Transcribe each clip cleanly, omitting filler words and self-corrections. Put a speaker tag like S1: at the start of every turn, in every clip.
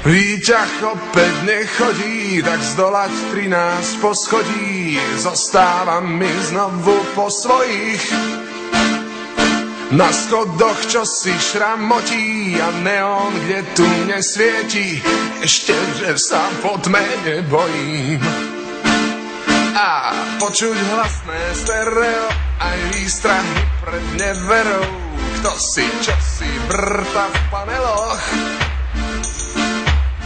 S1: Výťah opäť nechodí, tak zdolať 13 poschodí zostáva mi znovu po svojich. Na schodoch čo si šramotí a neon, kde tu nesvieti, ešte, že sa po tme nebojím. A počuť hlasné stereo, aj výstrahy pred neverou, kto si čo si vrta v paneloch.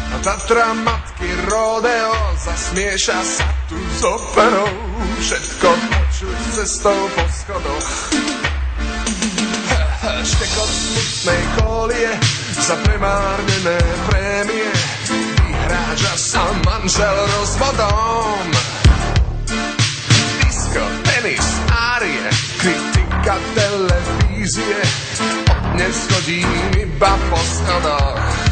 S1: A Tatra matky rodeo zasmieša sa tu s operou, všetko počuť cestou po schodoch. Štekot smutnej kolie za premárnené prémie, vyhráža sa manžel rozvodom. Disko, tenis, árie, kritika televízie, dnes chodím iba po schodoch.